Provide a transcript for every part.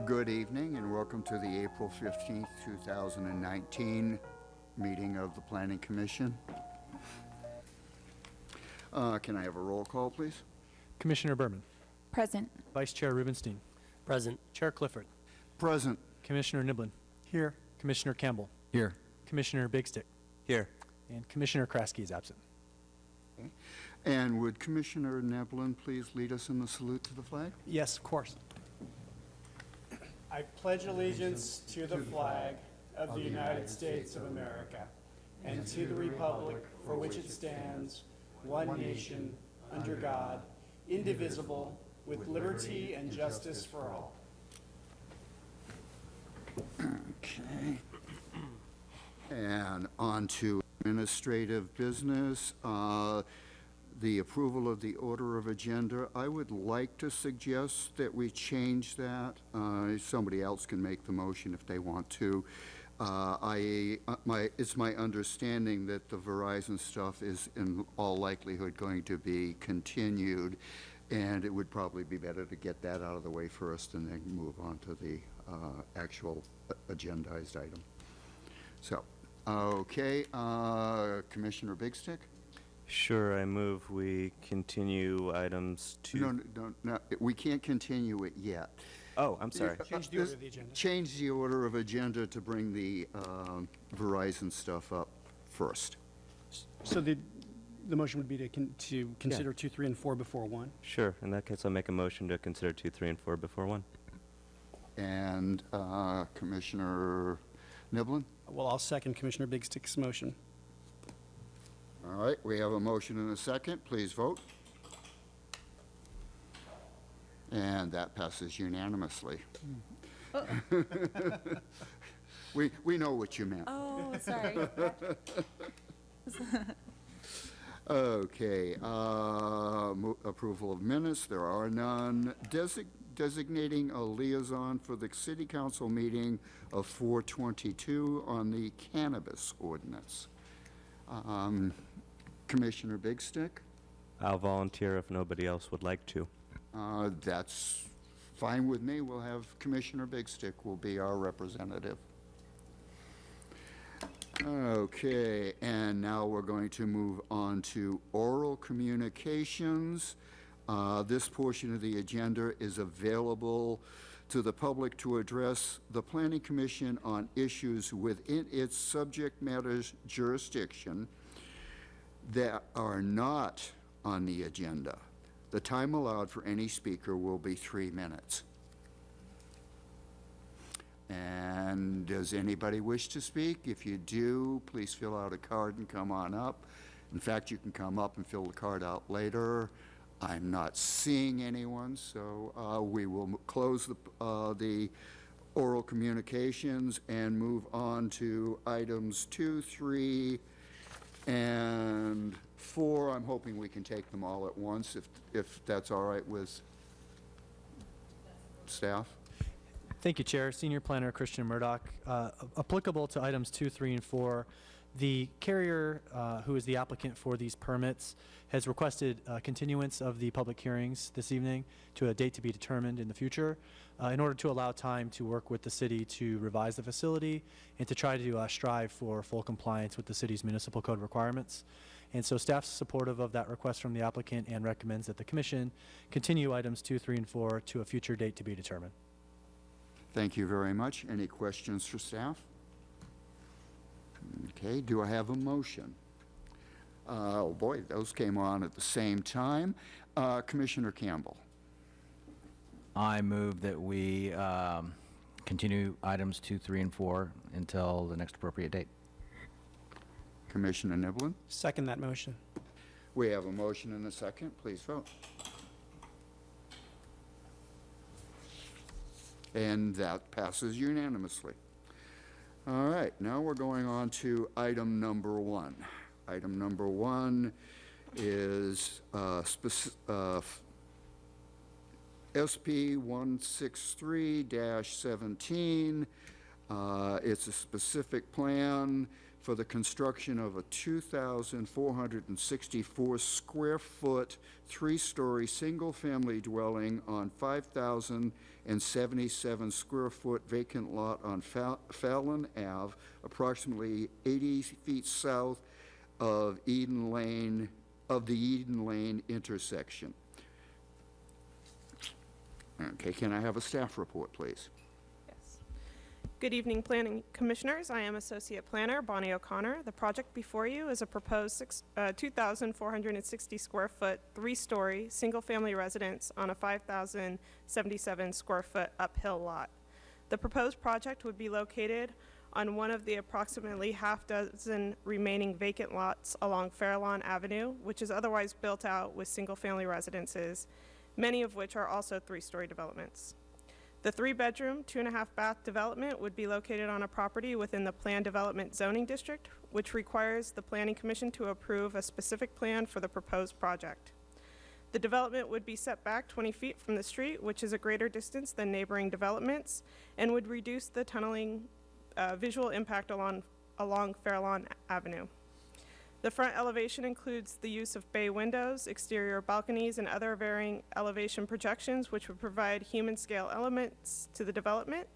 Good evening and welcome to the April 15th, 2019 meeting of the Planning Commission. Can I have a roll call, please? Commissioner Berman. Present. Vice Chair Rubenstein. Present. Chair Clifford. Present. Commissioner Niblin. Here. Commissioner Campbell. Here. Commissioner Big Stick. Here. And Commissioner Kraske is absent. Okay. And would Commissioner Neblin please lead us in the salute to the flag? Yes, of course. I pledge allegiance to the flag of the United States of America and to the republic for which it stands, one nation, under God, indivisible, with liberty and justice for all. Okay. And on to administrative business. The approval of the order of agenda. I would like to suggest that we change that. Somebody else can make the motion if they want to. It's my understanding that the Verizon stuff is in all likelihood going to be continued, and it would probably be better to get that out of the way first and then move on to the actual agendized item. So, okay, Commissioner Big Stick? Sure, I move we continue items to... No, we can't continue it yet. Oh, I'm sorry. Change the order of the agenda. Change the order of agenda to bring the Verizon stuff up first. So the motion would be to consider 2, 3, and 4 before 1. Sure, in that case, I'll make a motion to consider 2, 3, and 4 before 1. And Commissioner Niblin? Well, I'll second Commissioner Big Stick's motion. All right, we have a motion and a second. Please vote. And that passes unanimously. Oh, We know what you meant. oh sorry. Okay, approval of minutes, there are none. Designating a liaison for the city council meeting of 4/22 on the cannabis ordinance. Commissioner Big Stick? I'll volunteer if nobody else would like to. That's fine with me. We'll have Commissioner Big Stick will be our representative. Okay, and now we're going to move on to oral communications. This portion of the agenda is available to the public to address the Planning Commission on issues within its subject matter's jurisdiction that are not on the agenda. The time allowed for any speaker will be 3 minutes. And does anybody wish to speak? If you do, please fill out a card and come on up. In fact, you can come up and fill the card out later. I'm not seeing anyone, so we will close the oral communications and move on to items 2, 3, and 4. I'm hoping we can take them all at once, if that's all right with staff. Thank you, Chair. Senior Planner Christian Murdoch. Applicable to items 2, 3, and 4, the carrier, who is the applicant for these permits, has requested continuance of the public hearings this evening to a date to be determined in the future in order to allow time to work with the city to revise the facility and to try to strive for full compliance with the city's municipal code requirements. And so staff's supportive of that request from the applicant and recommends that the Commission continue items 2, 3, and 4 to a future date to be determined. Thank you very much. Any questions for staff? Okay, do I have a motion? Oh boy, those came on at the same time. Commissioner Campbell. I move that we continue items 2, 3, and 4 until the next appropriate date. Commissioner Niblin. Second that motion. We have a motion and a second. Please vote. And that passes unanimously. All right, now we're going on to item number 1. Item number 1 is SP 163-17. It's a specific plan for the construction of a 2,464 square foot, three-story, single-family dwelling on 5,077 square foot vacant lot on Fallon Ave, approximately 80 feet south of the Eden Lane intersection. Okay, can I have a staff report, please? Yes. Good evening, Planning Commissioners. I am Associate Planner Bonnie O'Connor. The project before you is a proposed 2,460 square foot, three-story, single-family residence on a 5,077 square foot uphill lot. The proposed project would be located on one of the approximately half-dozen remaining vacant lots along Fairlawn Avenue, which is otherwise built out with single-family residences, many of which are also three-story developments. The three-bedroom, 2.5-bath development would be located on a property within the Planned Development Zoning District, which requires the Planning Commission to approve a specific plan for the proposed project. The development would be set back 20 feet from the street, which is a greater distance than neighboring developments, and would reduce the tunneling visual impact along Fairlawn Avenue. The front elevation includes the use of bay windows, exterior balconies, and other varying elevation projections, which would provide human-scale elements to the development.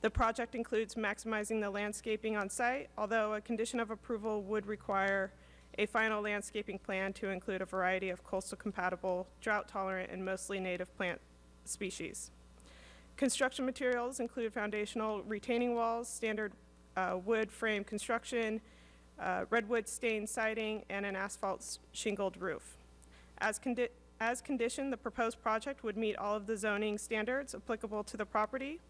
The project includes maximizing the landscaping on site, although a condition of approval would require a final landscaping plan to include a variety of coastal-compatible, drought-tolerant, and mostly native plant species. Construction materials include foundational retaining walls, standard wood frame construction, redwood stained siding, and an asphalt shingled roof. As conditioned, the proposed project would meet all of the zoning standards applicable to the property.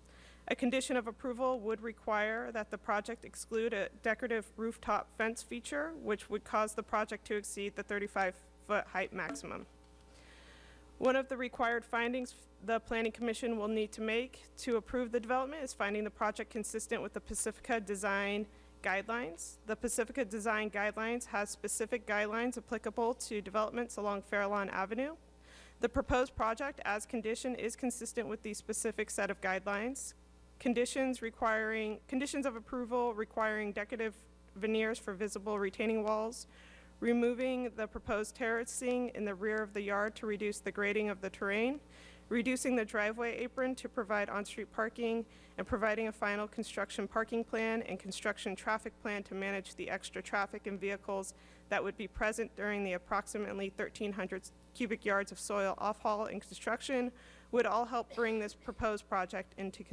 A condition of approval would require that the project exclude a decorative rooftop fence feature, which would cause the project to exceed the 35-foot height maximum. One of the required findings the Planning Commission will need to make to approve the development is finding the project consistent with the Pacifica Design Guidelines. The Pacifica Design Guidelines has specific guidelines applicable to developments along Fairlawn Avenue. The proposed project, as conditioned, is consistent with the specific set of guidelines. Conditions of approval requiring decorative veneers for visible retaining walls, removing the proposed terracing in the rear of the yard to reduce the grading of the terrain, reducing the driveway apron to provide on-street parking, and providing a final construction parking plan and construction traffic plan to manage the extra traffic and vehicles that would be present during the approximately 1,300 cubic yards of soil off-haul and construction would all help bring this proposed project into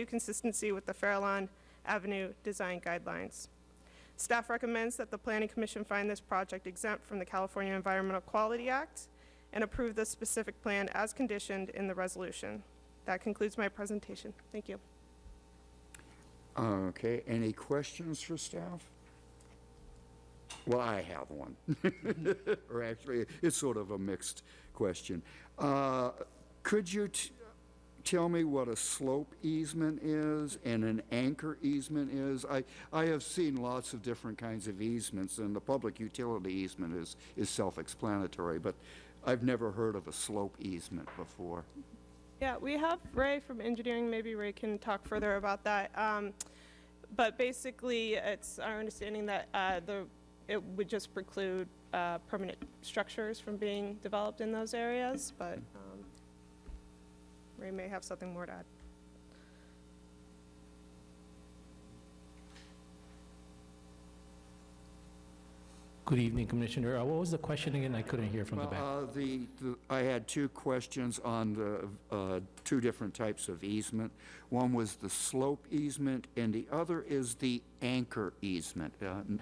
consistency with the Fairlawn Avenue Design Guidelines. Staff recommends that the Planning Commission find this project exempt from the California Environmental Quality Act and approve the specific plan as conditioned in the resolution. That concludes my presentation. Thank you. Okay, any questions for staff? Well, I have one. Or actually, it's sort of a mixed question. Could you tell me what a slope easement is and an anchor easement is? I have seen lots of different kinds of easements, and the public utility easement is self-explanatory, but I've never heard of a slope easement before. Yeah, we have Ray from engineering. Maybe Ray can talk further about that. But basically, it's our understanding that it would just preclude permanent structures from being developed in those areas, but Ray may have something more to add. Good evening, Commissioner. What was the question again? I couldn't hear from the back. I had two questions on the two different types of easement. One was the slope easement, and the other is the anchor easement,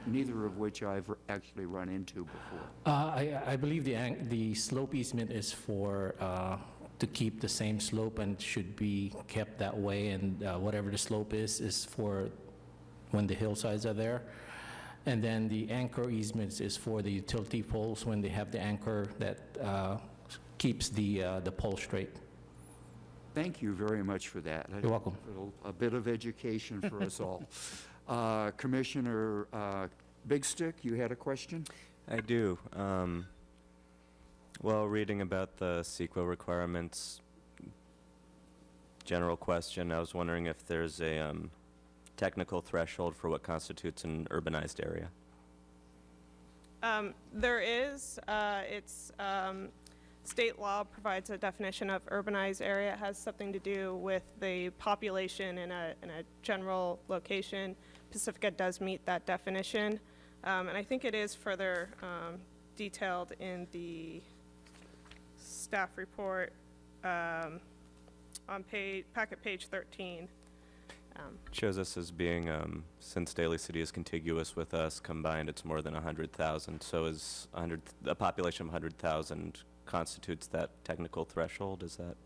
neither of which I've actually run into before. I believe the slope easement is for to keep the same slope and should be kept that way, and whatever the slope is for when the hillsides are there. And then the anchor easements is for the utility poles when they have the anchor that keeps the pole straight. Thank you very much for that. You're welcome. A bit of education for us all. Commissioner Big Stick, you had a question? I do. Well, reading about the CEQA requirements, general question, I was wondering if there's a technical threshold for what constitutes an urbanized area? There is, state law provides a definition of urbanized area. It has something to do with the population in a general location. Pacifica does meet that definition. And I think it is further detailed in the staff report on packet page 13. Shows us as being, since Daly City is contiguous with us, combined it's more than 100,000. So is a population of 100,000 constitutes that technical threshold? Is that?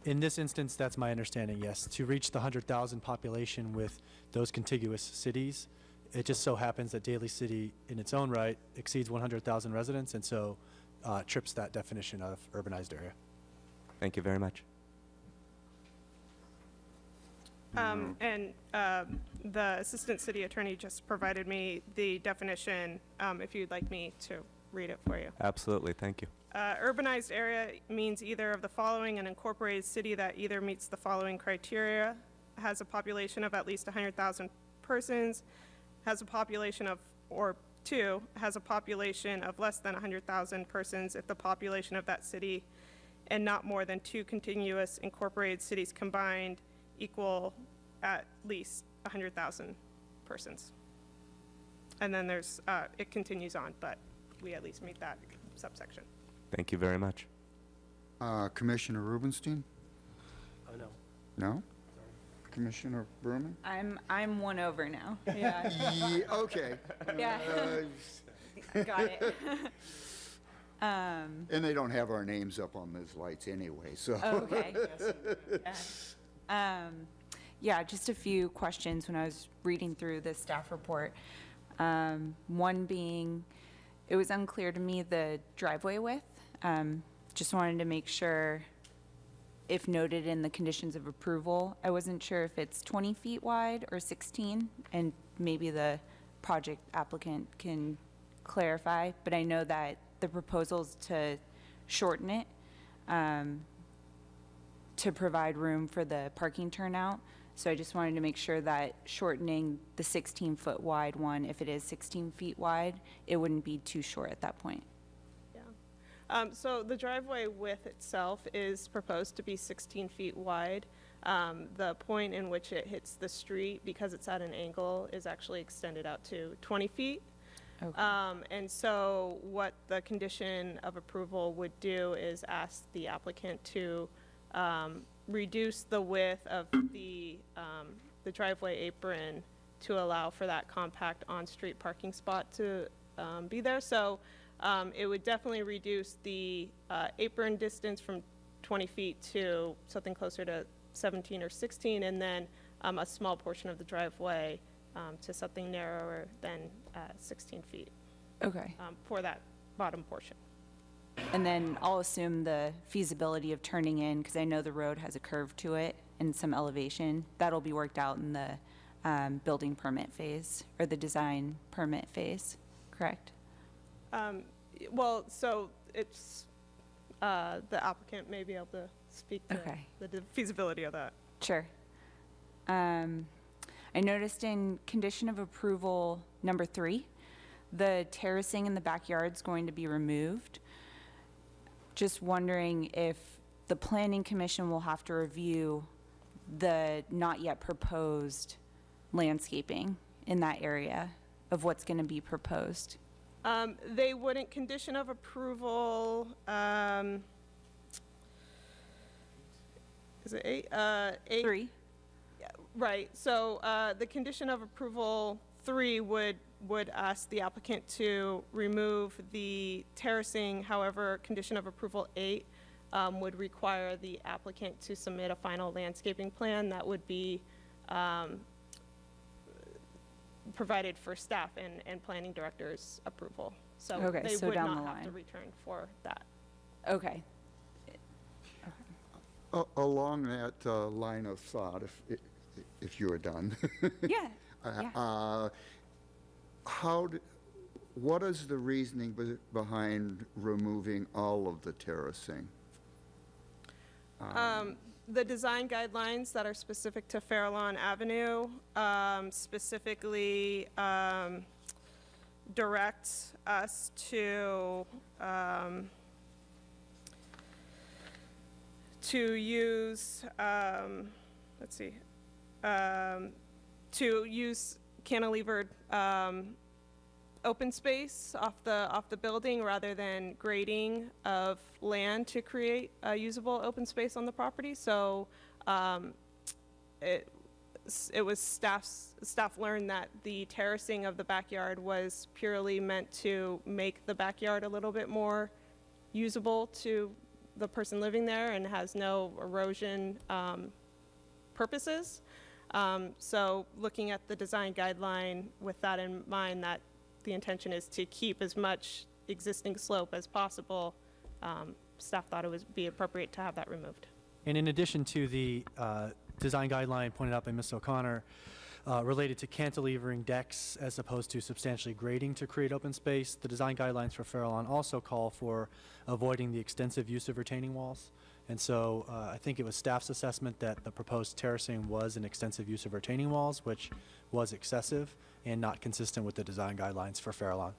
In this instance, that's my understanding, yes. To reach the 100,000 population with those contiguous cities, it just so happens that Daly City, in its own right, exceeds 100,000 residents, and so trips that definition of urbanized area. Thank you very much. And the Assistant City Attorney just provided me the definition, if you'd like me to read it for you. Absolutely, thank you. Urbanized area means either of the following: an incorporated city that either meets the following criteria, has a population of at least 100,000 persons, has a population of, or two, has a population of less than 100,000 persons if the population of that city and not more than two contiguous incorporated cities combined equal at least 100,000 persons. And then there's, it continues on, but we at least meet that subsection. Thank you very much. Commissioner Rubenstein? Oh, no. No? Commissioner Berman? I'm one over now. Yeah. Okay. Yeah. Got it. And they don't have our names up on those lights anyway, so. Okay. Yeah, just a few questions when I was reading through the staff report. One being, it was unclear to me the driveway width. Just wanted to make sure, if noted in the conditions of approval, I wasn't sure if it's 20 feet wide or 16, and maybe the project applicant can clarify, but I know that the proposal's to shorten it to provide room for the parking turnout. So I just wanted to make sure that shortening the 16-foot wide one, if it is 16 feet wide, it wouldn't be too short at that point. Yeah. So the driveway width itself is proposed to be 16 feet wide. The point in which it hits the street, because it's at an angle, is actually extended out to 20 feet. Okay. And so what the condition of approval would do is ask the applicant to reduce the width of the driveway apron to allow for that compact on-street parking spot to be there. So it would definitely reduce the apron distance from 20 feet to something closer to 17 or 16, and then a small portion of the driveway to something narrower than 16 feet Okay. for that bottom portion. And then I'll assume the feasibility of turning in, because I know the road has a curve to it and some elevation, that'll be worked out in the building permit phase, or the design permit phase, correct? Well, so it's, the applicant may be able to speak to Okay. the feasibility of that. Sure. I noticed in condition of approval number 3, the terracing in the backyard is going to be removed. Just wondering if the planning commission will have to review the not yet proposed landscaping in that area of what's going to be proposed. They wouldn't, condition of approval, is it 8? 8. 3. Right, so the condition of approval 3 would ask the applicant to remove the terracing. However, condition of approval 8 would require the applicant to submit a final landscaping plan that would be provided for staff and planning director's approval. So Okay, they so would down not the have to line. return for that. Okay. Along that line of thought, if you are done, Yeah. Yeah. what is the reasoning behind removing all of the terracing? The design guidelines that are specific to Fairlawn Avenue specifically direct us to use, to use cantilevered open space off the building rather than grading of land to create a usable open space on the property. So it was staff learned that the terracing of the backyard was purely meant to make the backyard a little bit more usable to the person living there and has no erosion purposes. So looking at the design guideline with that in mind, that the intention is to keep as much existing slope as possible, staff thought it would be appropriate to have that removed. And in addition to the design guideline pointed out by Ms. O'Connor, related to cantilevering decks as opposed to substantially grading to create open space, the design guidelines for Fairlawn also call for avoiding the extensive use of retaining walls. And so I think it was staff's assessment that the proposed terracing was an extensive use of retaining walls, which was excessive and not consistent with the design guidelines for Fairlawn.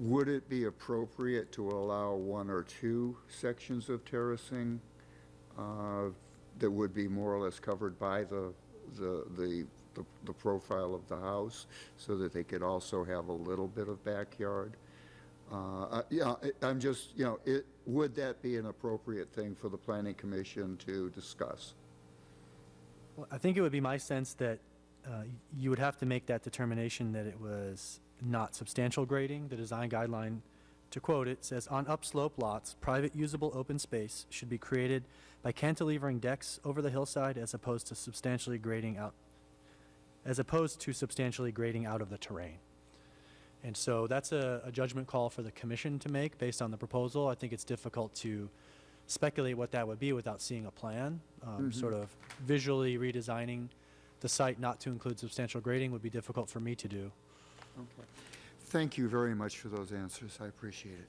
Would it be appropriate to allow one or two sections of terracing that would be more or less covered by the profile of the house, so that they could also have a little bit of backyard? Yeah, I'm just, would that be an appropriate thing for the Planning Commission to discuss? Well, I think it would be my sense that you would have to make that determination that it was not substantial grading. The design guideline, to quote it, says, "On upslope lots, private usable open space should be created by cantilevering decks over the hillside as opposed to substantially grading out of the terrain." And so that's a judgment call for the commission to make based on the proposal. I think it's difficult to speculate what that would be without seeing a plan. Sort of visually redesigning the site not to include substantial grading would be difficult for me to do. Okay. Thank you very much for those answers. I appreciate it.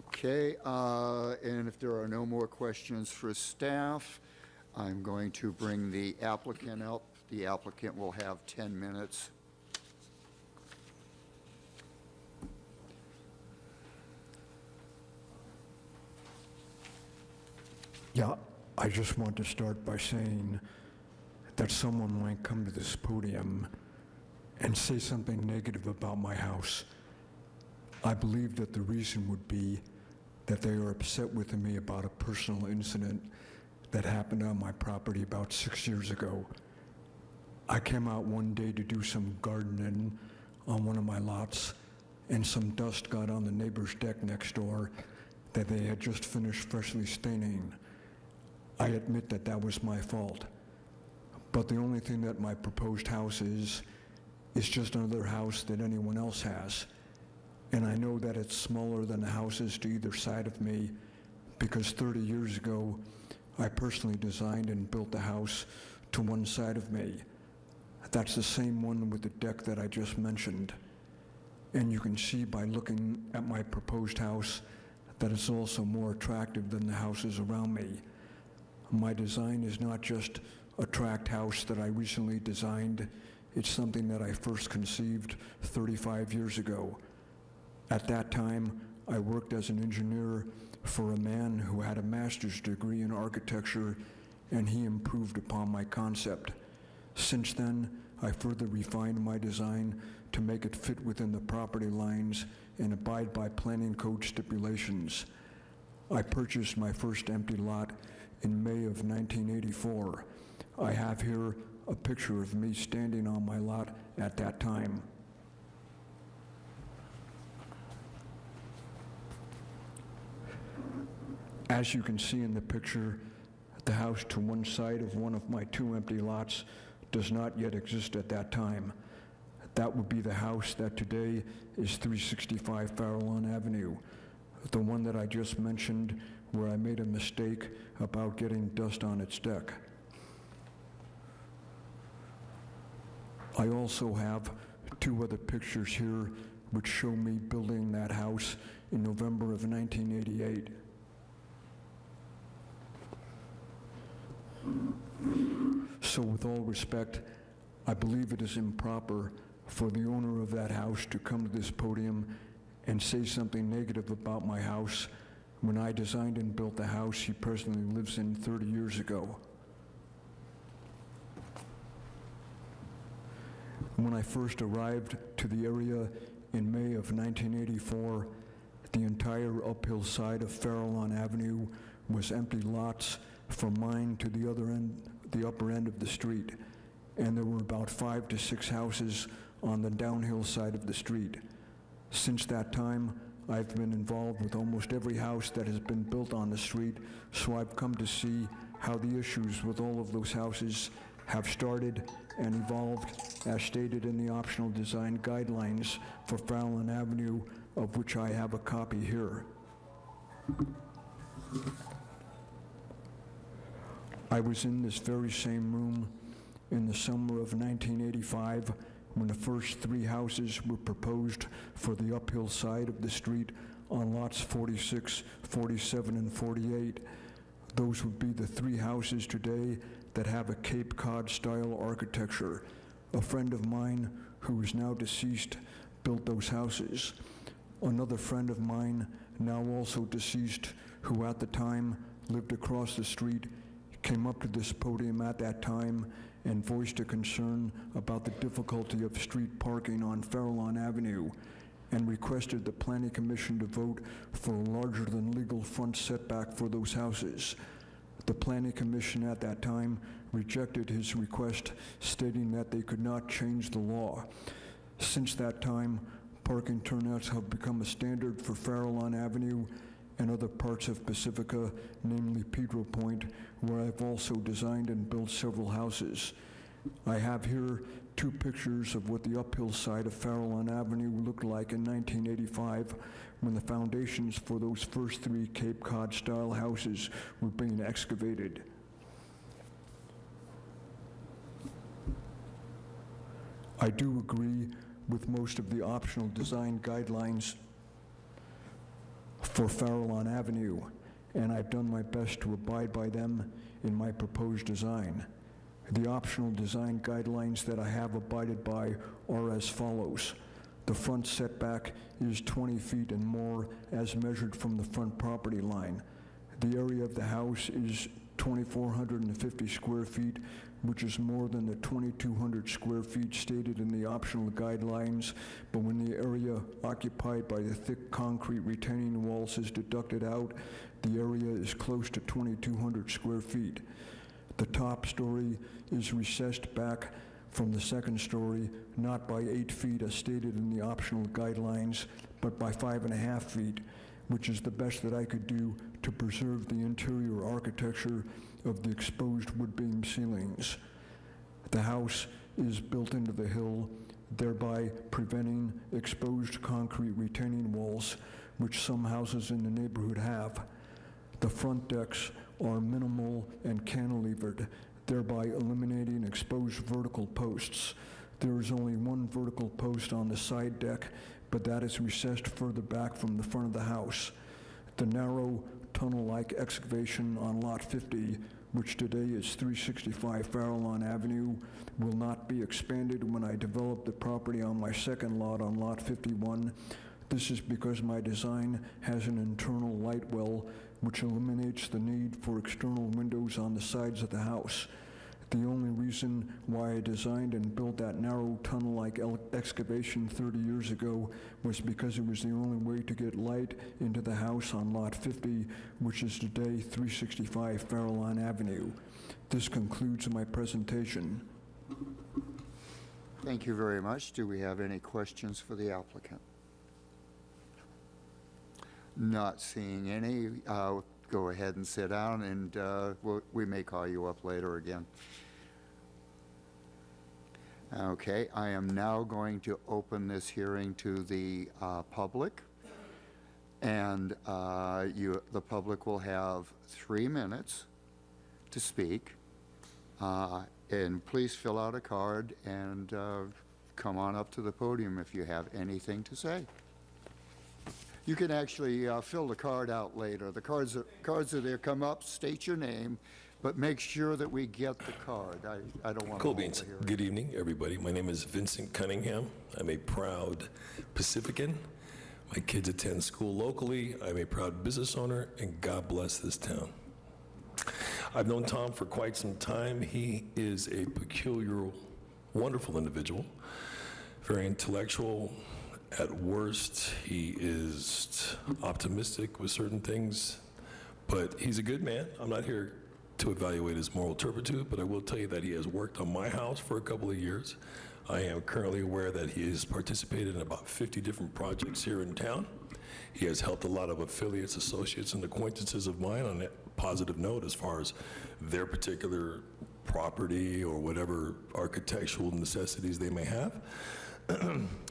Okay, and if there are no more questions for staff, I'm going to bring the applicant up. The applicant will have 10 minutes. Yeah, I just want to start by saying that someone might come to this podium and say something negative about my house. I believe that the reason would be that they are upset with me about a personal incident that happened on my property about 6 years ago. I came out one day to do some gardening on one of my lots, and some dust got on the neighbor's deck next door that they had just finished freshly staining. I admit that that was my fault. But the only thing that my proposed house is just another house that anyone else has. And I know that it's smaller than the houses to either side of me, because 30 years ago, I personally designed and built the house to one side of me. That's the same one with the deck that I just mentioned. And you can see by looking at my proposed house that it's also more attractive than the houses around me. My design is not just a tract house that I recently designed. It's something that I first conceived 35 years ago. At that time, I worked as an engineer for a man who had a master's degree in architecture, and he improved upon my concept. Since then, I further refined my design to make it fit within the property lines and abide by planning code stipulations. I purchased my first empty lot in May of 1984. I have here a picture of me standing on my lot at that time. As you can see in the picture, the house to one side of one of my two empty lots does not yet exist at that time. That would be the house that today is 365 Fairlawn Avenue, the one that I just mentioned where I made a mistake about getting dust on its deck. I also have two other pictures here which show me building that house in November of 1988. all respect, I believe it is improper for the owner of that house to come to this podium and say something negative about my house when I designed and built the house he presently lives in 30 years ago. When I first arrived to the area in May of 1984, the entire uphill side of Farallon Avenue was empty lots from mine to the upper end of the street, and there were about 5 to 6 houses on the downhill side of the street. Since that time, I've been involved with almost every house that has been built on the street, so I've come to see how the issues with all of those houses have started and evolved as stated in the optional design guidelines for Farallon Avenue, of which I have a copy here. I was in this very same room in the summer of 1985 when the first 3 houses were proposed for the uphill side of the street on lots 46, 47, and 48. Those would be the 3 houses today that have a Cape Cod-style architecture. A friend of mine, who is now deceased, built those houses. Another friend of mine, now also deceased, who at the time lived across the street, came up to this podium at that time and voiced a concern about the difficulty of street parking on Farallon Avenue and requested the Planning Commission to vote for a larger than legal front setback for those houses. The Planning Commission at that time rejected his request, stating that they could not change the law. Since that time, parking turnouts have become a standard for Farallon Avenue and other parts of Pacifica, namely Pedro Point, where I've also designed and built several houses. I have here 2 pictures of what the uphill side of Farallon Avenue looked like in 1985 when the foundations for those first 3 Cape Cod-style houses were being excavated. I do agree with most of the optional design guidelines for Farallon Avenue, and I've done my best to abide by them in my proposed design. The optional design guidelines that I have abided by are as follows. The front setback is 20 feet and more as measured from the front property line. The area of the house is 2,450 square feet, which is more than the 2,200 square feet stated in the optional guidelines, but when the area occupied by the thick concrete retaining walls is deducted out, the area is close to 2,200 square feet. The top story is recessed back from the second story, not by 8 feet as stated in the optional guidelines, but by 5.5 feet, which is the best that I could do to preserve the interior architecture of the exposed wood beam ceilings. The house is built into the hill, thereby preventing exposed concrete retaining walls, which some houses in the neighborhood have. The front decks are minimal and cantilevered, thereby eliminating exposed vertical posts. There is only 1 vertical post on the side deck, but that is recessed further back from the front of the house. The narrow tunnel-like excavation on Lot 50, which today is 365 Farallon Avenue, will not be expanded when I develop the property on my second lot on Lot 51. This is because my design has an internal light well, which eliminates the need for external windows on the sides of the house. The only reason why I designed and built that narrow tunnel-like excavation 30 years ago was because it was the only way to get light into the house on Lot 50, which is today 365 Farallon Avenue. This concludes my presentation. Thank you very much. Do we have any questions for the applicant? Not seeing any. Go ahead and sit down, and we may call you up later again. Okay, I am now going to open this hearing to the public, and the public will have 3 minutes to speak. And please fill out a card and come on up to the podium if you have anything to say. You can actually fill the card out later. The cards are there. Come up, state your name, but make sure that we get the card. I don't want to Cool beans. overhear it. Good evening, everybody. My name is Vincent Cunningham. I'm a proud Pacifican. My kids attend school locally. I'm a proud business owner, and God bless this town. I've known Tom for quite some time. He is a peculiar, wonderful individual, very intellectual. At worst, he is optimistic with certain things, but he's a good man. I'm not here to evaluate his moral turpitude, but I will tell you that he has worked on my house for a couple of years. I am currently aware that he has participated in about 50 different projects here in town. He has helped a lot of affiliates, associates, and acquaintances of mine on a positive note as far as their particular property or whatever architectural necessities they may have.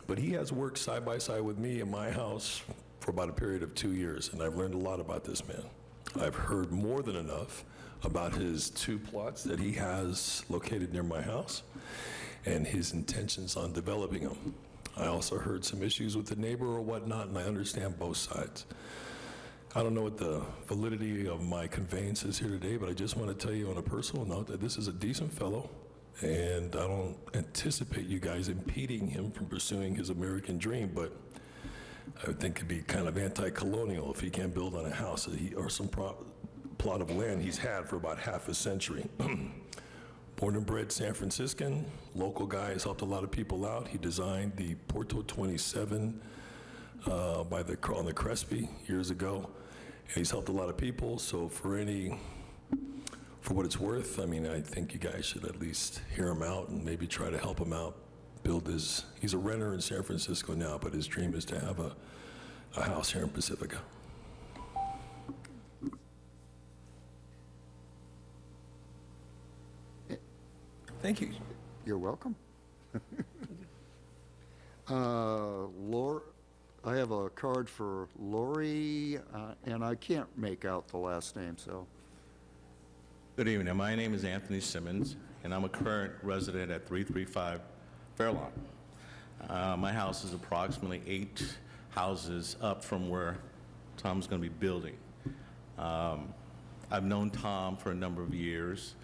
But he has worked side by side with me in my house for about a period of 2 years, and I've learned a lot about this man. I've heard more than enough about his 2 plots that he has located near my house and his intentions on developing them. I also heard some issues with the neighbor or whatnot, and I understand both sides. I don't know what the validity of my conveyance is here today, but I just want to tell you on a personal note that this is a decent fellow, and I don't anticipate you guys impeding him from pursuing his American dream, but I would think it'd be kind of anti-colonial if he can't build on a house that or some plot of land he's had for about half a century. Born and bred San Franciscan, local guy, has helped a lot of people out. He designed the Porto 27 on the Crespi years ago, and he's helped a lot of people. So for what it's worth, I mean, I think you guys should at least hear him out and maybe try to help him out. He's a renter in San Francisco now, but his dream is to have a house here in Pacifica. Thank you. You're welcome. I have a card for Lori, and I can't make out the last name, so. Good evening. My name is Anthony Simmons, and I'm a current resident at 335 Fairlawn. My house is approximately 8 houses up from where Tom's going to be building. I've known Tom for a number of years,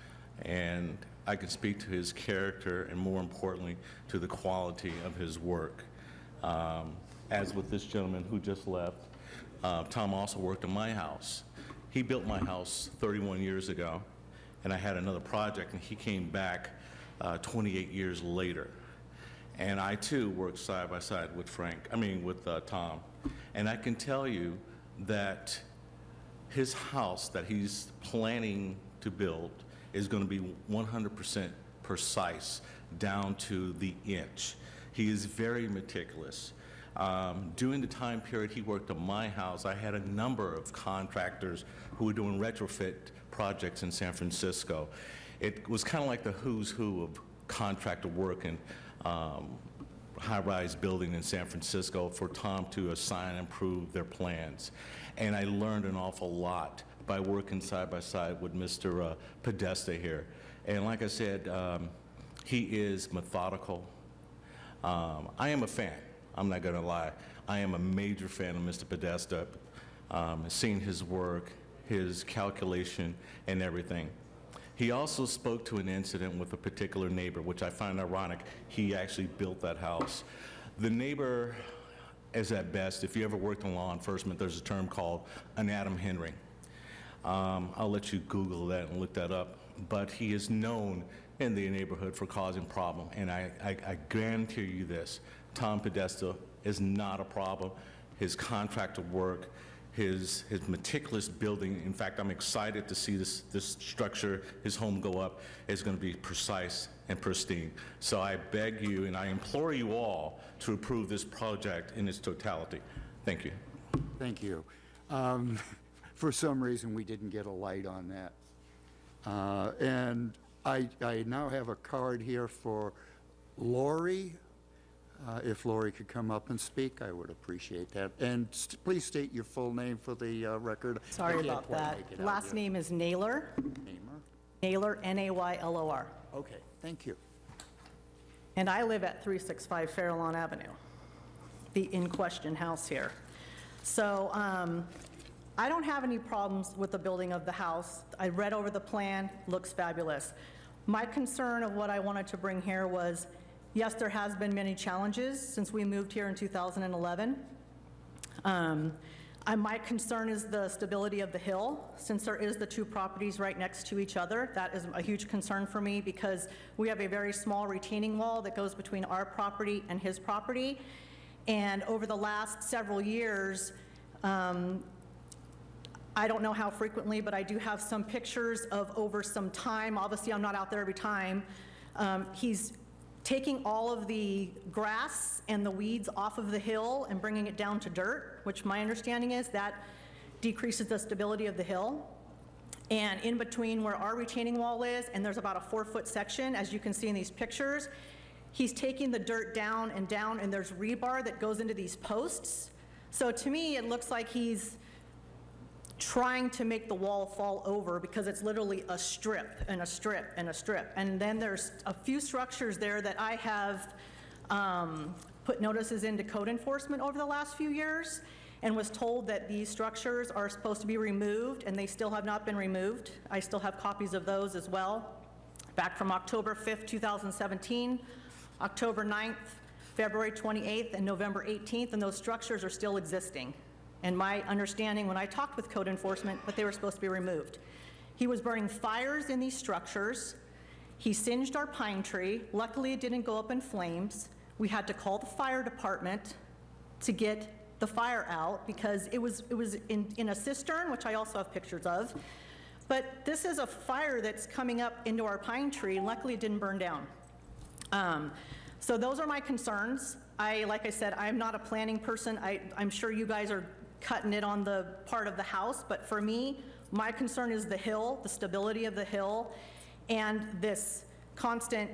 and I can speak to his character and, more importantly, to the quality of his work. As with this gentleman who just left, Tom also worked on my house. He built my house 31 years ago, and I had another project, and he came back 28 years later. And I, too, worked side by side with Tom. And I can tell you that his house that he's planning to build is going to be 100% precise down to the inch. He is very meticulous. During the time period he worked on my house, I had a number of contractors who were doing retrofit projects in San Francisco. It was kind of like the who's who of contractor work in high-rise building in San Francisco for Tom to assign and approve their plans. And I learned an awful lot by working side by side with Mr. Podesta here. And like I said, he is methodical. I am a fan. I'm not going to lie. I am a major fan of Mr. Podesta, seeing his work, his calculation, and everything. He also spoke to an incident with a particular neighbor, which I find ironic. He actually built that house. The neighbor is at best, if you ever worked in law enforcement, there's a term called an Adam Henry. I'll let you Google that and look that up. But he is known in the neighborhood for causing problem. And I guarantee you this, Tom Podesta is not a problem. His contractor work, his meticulous building, in fact, I'm excited to see this structure, his home go up, is going to be precise and pristine. So I beg you and I implore you all to approve this project in its totality. Thank you. Thank you. For some reason, we didn't get a light on that. And I now have a card here for Lori. If Lori could come up and speak, I would appreciate that. And please state your full name for the record. Sorry about that. Last name is Naylor. Namer? Naylor, Naylor. Okay, thank you. And I live at 365 Fairlawn Avenue, the in-question house here. So I don't have any problems with the building of the house. I read over the plan, looks fabulous. My concern of what I wanted to bring here was, yes, there has been many challenges since we moved here in 2011. My concern is the stability of the hill, since there is the two properties right next to each other. That is a huge concern for me because we have a very small retaining wall that goes between our property and his property. And over the last several years, I don't know how frequently, but I do have some pictures of over some time. Obviously, I'm not out there every time. He's taking all of the grass and the weeds off of the hill and bringing it down to dirt, which my understanding is that decreases the stability of the hill. And in between where our retaining wall is, and there's about a 4-foot section, as you can see in these pictures, he's taking the dirt down, and there's rebar that goes into these posts. So to me, it looks like he's trying to make the wall fall over because it's literally a strip and a strip and a strip. And then there's a few structures there that I have put notices into code enforcement over the last few years and was told that these structures are supposed to be removed, and they still have not been removed. I still have copies of those as well, back from October 5th, 2017, October 9th, February 28th, and November 18th, and those structures are still existing. And my understanding when I talked with code enforcement, that they were supposed to be removed. He was burning fires in these structures. He singed our pine tree. Luckily, it didn't go up in flames. We had to call the fire department to get the fire out because it was in a cistern, which I also have pictures of. But this is a fire that's coming up into our pine tree, and luckily it didn't burn down. So those are my concerns. Like I said, I'm not a planning person. I'm sure you guys are cutting it on the part of the house, but for me, my concern is the hill, the stability of the hill, and this constant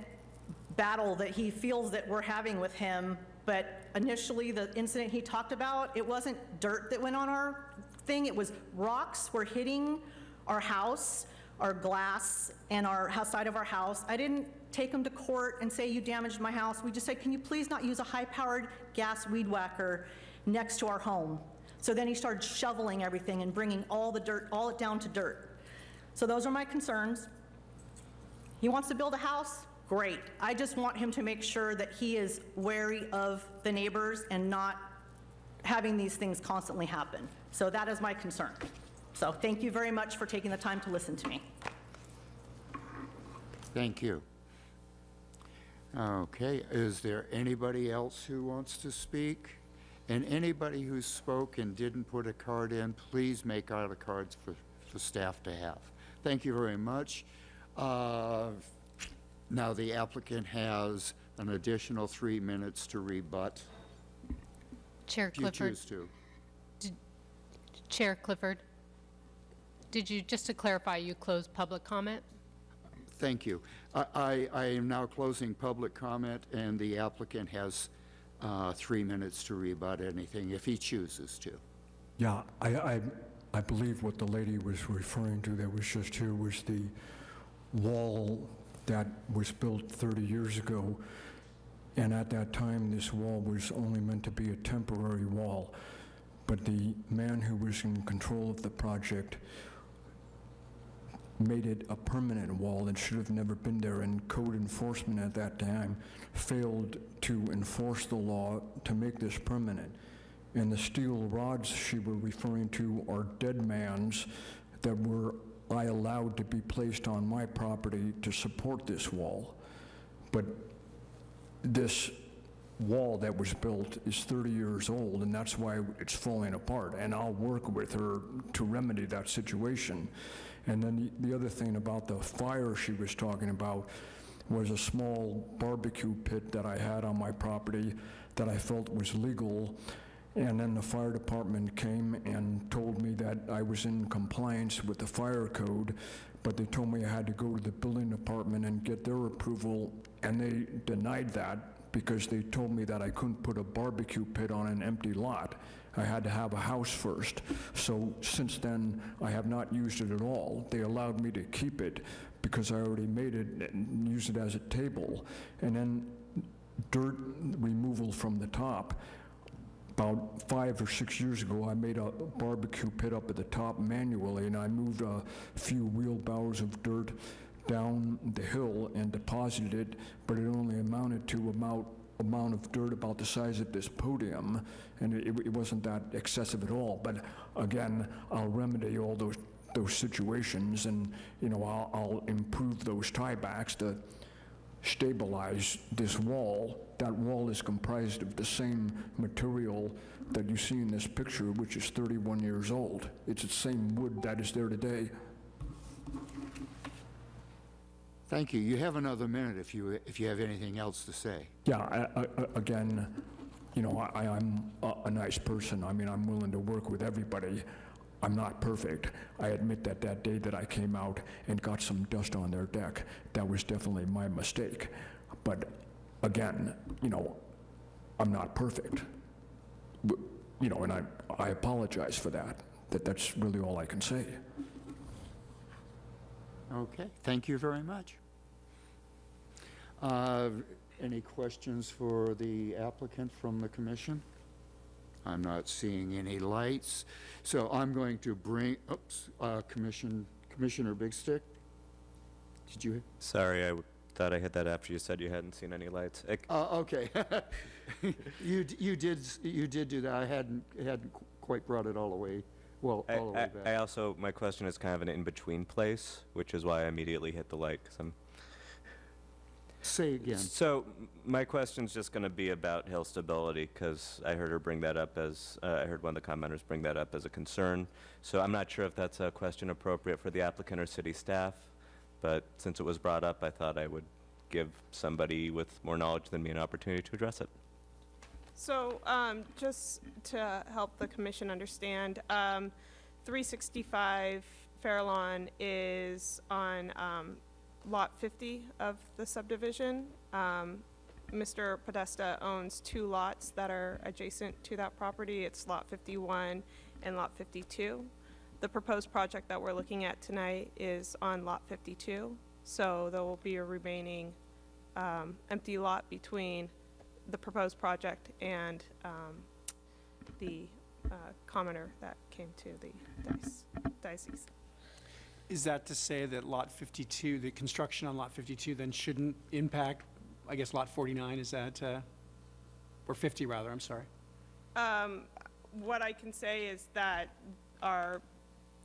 battle that he feels that we're having with him. But initially, the incident he talked about, it wasn't dirt that went on our thing, it was rocks were hitting our house, our glass, and our side of our house. I didn't take him to court and say, you damaged my house. We just said, can you please not use a high-powered gas weed whacker next to our home? So then he started shoveling everything and bringing all the dirt, all it down to dirt. So those are my concerns. He wants to build a house, great. I just want him to make sure that he is wary of the neighbors and not having these things constantly happen. So that is my concern. So thank you very much for taking the time to listen to me. Thank you. Okay, is there anybody else who wants to speak? And anybody who spoke and didn't put a card in, please make out the cards for staff to have. Thank you very much. Now the applicant has an additional 3 minutes to rebut. Chair If you Clifford. choose to. Chair Clifford, did you, just to clarify, you closed public comment? Thank you. I am now closing public comment, and the applicant has 3 minutes to rebut anything if he chooses to. Yeah, I believe what the lady was referring to that was just here was the wall that was built 30 years ago. And at that time, this wall was only meant to be a temporary wall. But the man who was in control of the project made it a permanent wall that should have never been there, and code enforcement at that time failed to enforce the law to make this permanent. And the steel rods she was referring to are dead man's that I allowed to be placed on my property to support this wall. But this wall that was built is 30 years old, and that's why it's falling apart, and I'll work with her to remedy that situation. And then the other thing about the fire she was talking about was a small barbecue pit that I had on my property that I felt was legal. And then the fire department came and told me that I was in compliance with the fire code, but they told me I had to go to the building department and get their approval, and they denied that because they told me that I couldn't put a barbecue pit on an empty lot. I had to have a house first. So since then, I have not used it at all. They allowed me to keep it because I already made it and used it as a table. And then dirt removal from the top. about 5 or 6 years ago, I made a barbecue pit up at the top manually, and I moved a few wheelbarrows of dirt down the hill and deposited it, but it only amounted to amount of dirt about the size of this podium, and it wasn't that excessive at all. But again, I'll remedy all those situations, and I'll improve those tiebacks to stabilize this wall. That wall is comprised of the same material that you see in this picture, which is 31 years old. It's the same wood that is there today. Thank you. You have another minute if you have anything else to say. Yeah, again, I'm a nice person. I mean, I'm willing to work with everybody. I'm not perfect. I admit that day that I came out and got some dust on their deck, that was definitely my mistake. But again, I'm not perfect. And I apologize for that. That's really all I can say. Okay, thank you very much. Any questions for the applicant from the commission? I'm not seeing any lights, so I'm going to bring, Commissioner Big Stick? Did you? Sorry, I thought I hit that after you said you hadn't seen any lights. Okay. You did do that. I hadn't quite brought it all the way, all the way back. I also, my question is kind of an in-between place, which is why I immediately hit the light, 'cause I'm... Say again. So my question's just going to be about hill stability, because I heard her bring that up as, I heard one of the commenters bring that up as a concern. So I'm not sure if that's a question appropriate for the applicant or city staff, but since it was brought up, I thought I would give somebody with more knowledge than me an opportunity to address it. So just to help the commission understand, 365 Farallon is on Lot 50 of the subdivision. Mr. Podesta owns 2 lots that are adjacent to that property. It's Lot 51 and Lot 52. The proposed project that we're looking at tonight is on Lot 52. So there will be a remaining empty lot between the proposed project and the commenter that came to the diocese. Is that to say that Lot 52, the construction on Lot 52 then shouldn't impact, I guess, Lot 49? Is that, or 50 rather, I'm sorry. What I can say is that our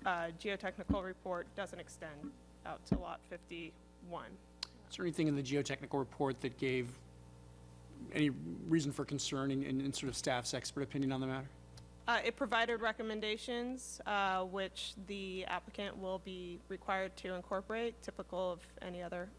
geotechnical report doesn't extend out to Lot 51. Is there anything in the geotechnical report that gave any reason for concern in sort of staff's expert opinion on the matter? It provided recommendations, which the applicant will be required to incorporate, typical of any other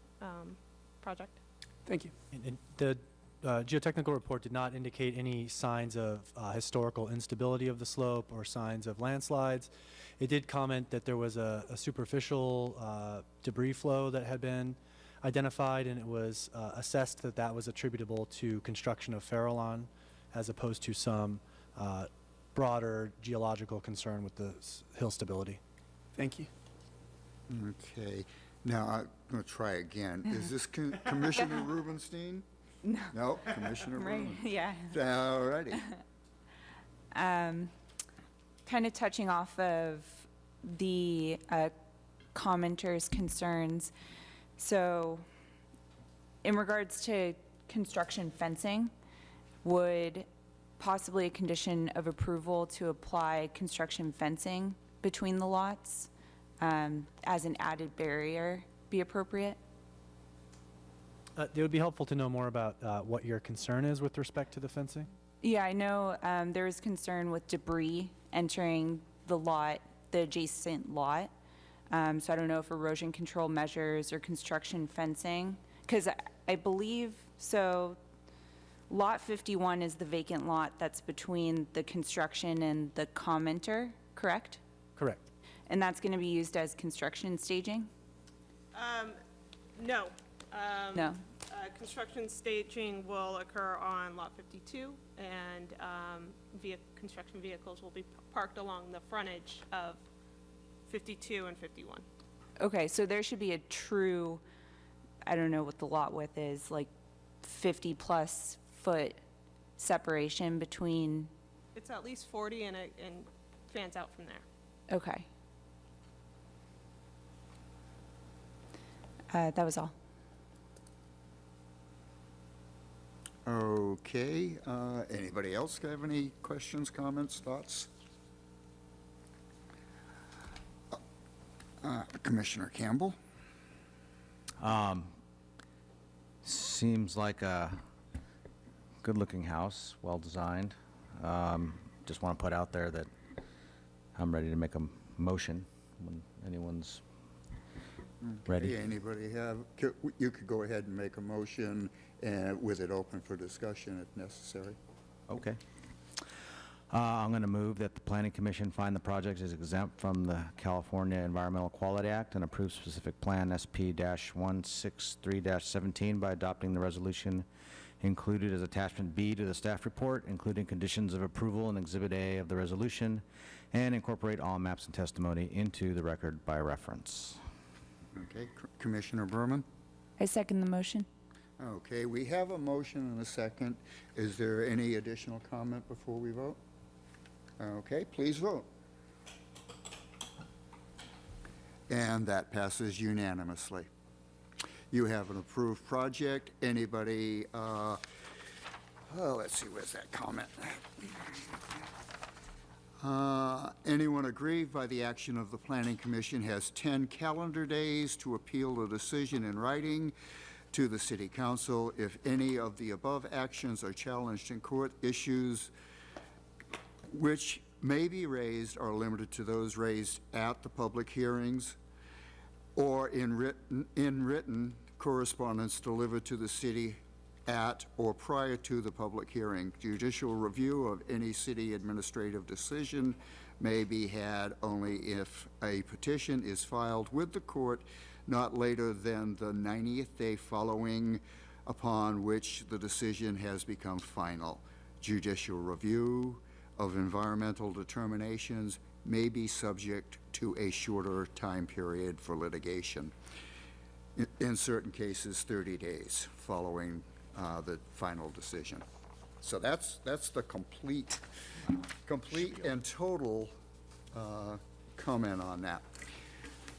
project. Thank you. And the geotechnical report did not indicate any signs of historical instability of the slope or signs of landslides. It did comment that there was a superficial debris flow that had been identified, and it was assessed that that was attributable to construction of Farallon as opposed to some broader geological concern with the hill stability. Thank you. Okay. Now, I'm going to try again. Is this Commissioner Rubenstein? No. No, Commissioner Right, Rubenstein. yeah. All righty. Kind of touching off of the commenters' concerns. So in regards to construction fencing, would possibly a condition of approval to apply construction fencing between the lots as an added barrier be appropriate? It would be helpful to know more about what your concern is with respect to the fencing. Yeah, I know there is concern with debris entering the lot, the adjacent lot. So I don't know if erosion control measures or construction fencing, because I believe, so Lot 51 is the vacant lot that's between the construction and the commenter, correct? Correct. And that's going to be used as construction staging? No. No. Construction staging will occur on Lot 52, and construction vehicles will be parked along the frontage of 52 and 51. Okay, so there should be a true, I don't know what the lot width is, like 50-plus foot separation between It's at least 40 and fans out from there. Okay. That was all. Okay, anybody else have any questions, comments, thoughts? Commissioner Campbell? Seems like a good-looking house, well-designed. Just want to put out there that I'm ready to make a motion when anyone's ready. Okay, anybody have, you could go ahead and make a motion with it open for discussion if necessary. Okay. I'm going to move that the Planning Commission find the project is exempt from the California Environmental Quality Act and approve specific plan SP-163-17 by adopting the resolution included as attachment B to the staff report, including conditions of approval in Exhibit A of the resolution, and incorporate all maps and testimony into the record by reference. Okay, Commissioner Berman? I second the motion. Okay, we have a motion and a second. Is there any additional comment before we vote? Okay, please vote. And that passes unanimously. You have an approved project. Anybody, let's see, where's that comment? Anyone aggrieved by the action of the Planning Commission has 10 calendar days to appeal a decision in writing to the City Council. If any of the above actions are challenged in court, issues which may be raised are limited to those raised at the public hearings or in written correspondence delivered to the city at or prior to the public hearing. Judicial review of any city administrative decision may be had only if a petition is filed with the court not later than the 90th day following upon which the decision has become final. Judicial review of environmental determinations may be subject to a shorter time period for litigation. In certain cases, 30 days following the final decision. So that's the complete and total comment on that.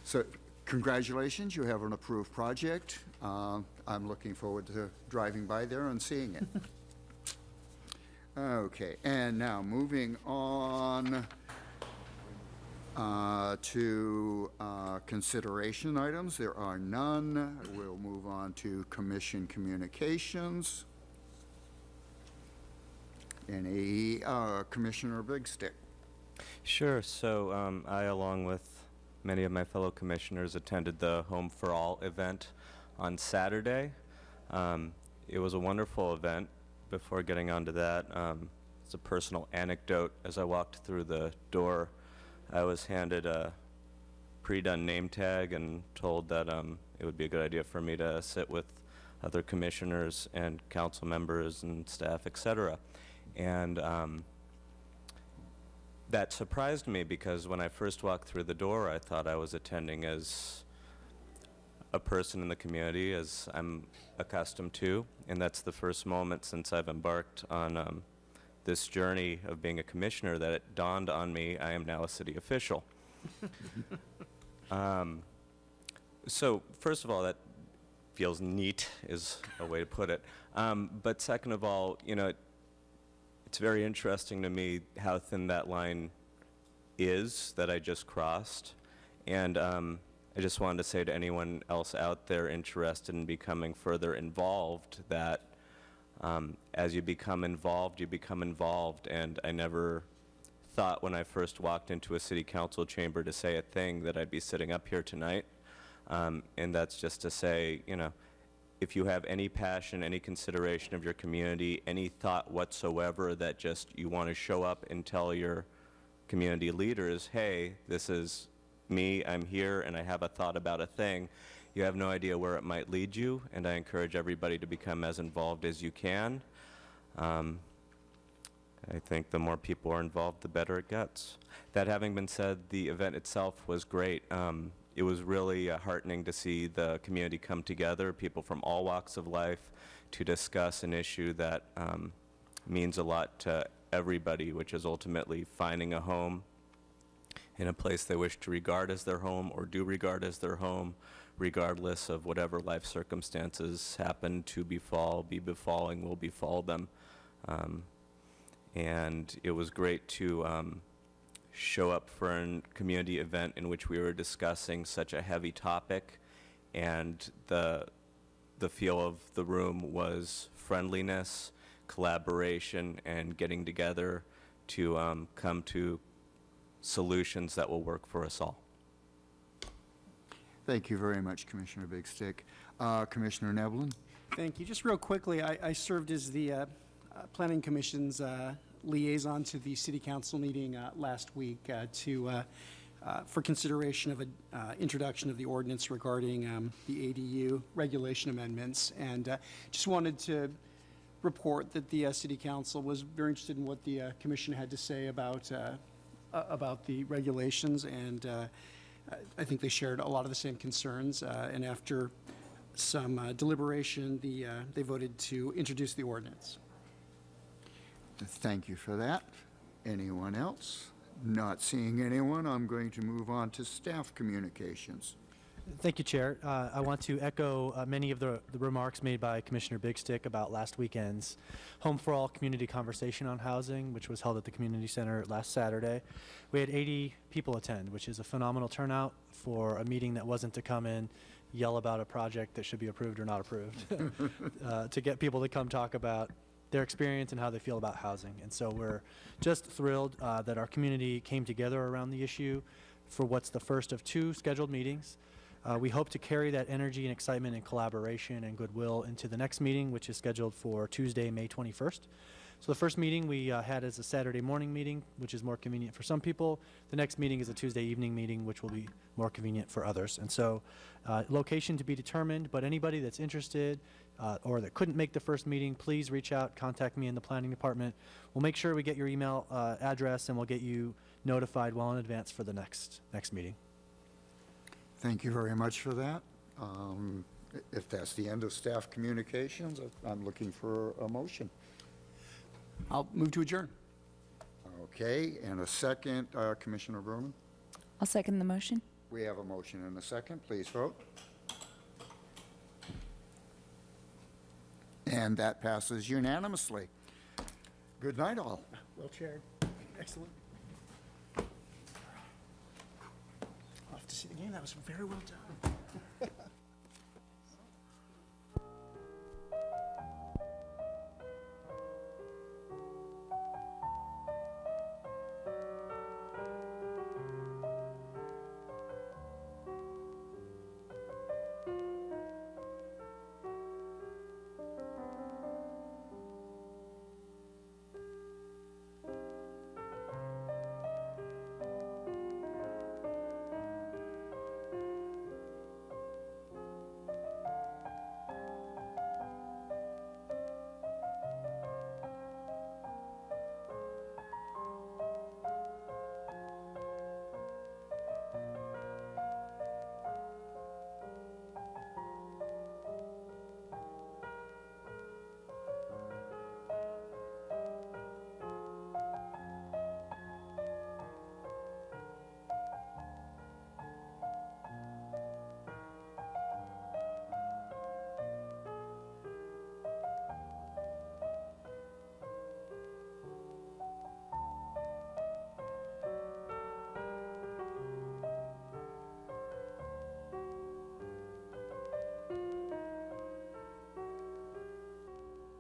So congratulations, you have an approved project. I'm looking forward to driving by there and seeing it. Okay, and now moving on to consideration items. There are none. We'll move on to commission communications. Any, Commissioner Big Stick? Sure. So I, along with many of my fellow commissioners, attended the Home for All event on Saturday. It was a wonderful event. Before getting onto that, it's a personal anecdote. As I walked through the door, I was handed a pre-done name tag and told that it would be a good idea for me to sit with other commissioners and council members and staff, etc. And that surprised me because when I first walked through the door, I thought I was attending as a person in the community, as I'm accustomed to, and that's the first moment since I've embarked on this journey of being a commissioner that it dawned on me I am now a city official. So first of all, that feels neat is a way to put it. But second of all, you know, it's very interesting to me how thin that line is that I just crossed. And I just wanted to say to anyone else out there interested in becoming further involved that as you become involved, and I never thought when I first walked into a city council chamber to say a thing that I'd be sitting up here tonight. And that's just to say, you know, if you have any passion, any consideration of your community, any thought whatsoever that just you want to show up and tell your community leaders, hey, this is me, I'm here, and I have a thought about a thing, you have no idea where it might lead you, and I encourage everybody to become as involved as you can. I think the more people are involved, the better it gets. That having been said, the event itself was great. It was really heartening to see the community come together, people from all walks of life, to discuss an issue that means a lot to everybody, which is ultimately finding a home in a place they wish to regard as their home or do regard as their home, regardless of whatever life circumstances happen to befall, be befalling, will befall them. And it was great to show up for a community event in which we were discussing such a heavy topic, and the feel of the room was friendliness, collaboration, and getting together to come to solutions that will work for us all. Thank you very much, Commissioner Big Stick. Commissioner Nevlin? Thank you. Just real quickly, I served as the Planning Commission's liaison to the City Council meeting last week for consideration of an introduction of the ordinance regarding the ADU regulation amendments. And just wanted to report that the City Council was very interested in what the Commission had to say about the regulations, and I think they shared a lot of the same concerns. And after some deliberation, they voted to introduce the ordinance. Thank you for that. Anyone else? Not seeing anyone, I'm going to move on to staff communications. Thank you, Chair. I want to echo many of the remarks made by Commissioner Big Stick about last weekend's Home for All community conversation on housing, which was held at the community center last Saturday. We had 80 people attend, which is a phenomenal turnout for a meeting that wasn't to come in, yell about a project that should be approved or not approved, to get people to come talk about their experience and how they feel about housing. And so we're just thrilled that our community came together around the issue for what's the first of 2 scheduled meetings. We hope to carry that energy and excitement and collaboration and goodwill into the next meeting, which is scheduled for Tuesday, May 21st. So the first meeting we had is a Saturday morning meeting, which is more convenient for some people. The next meeting is a Tuesday evening meeting, which will be more convenient for others. And so location to be determined, but anybody that's interested or that couldn't make the first meeting, please reach out, contact me in the planning department. We'll make sure we get your email address, and we'll get you notified well in advance for the next meeting. Thank you very much for that. If that's the end of staff communications, I'm looking for a motion. I'll move to adjourn. Okay, and a second, Commissioner Berman? I'll second the motion. We have a motion and a second. Please vote. And that passes unanimously. Good night, all. Well chaired. Excellent. Off to see the game. That was very well done.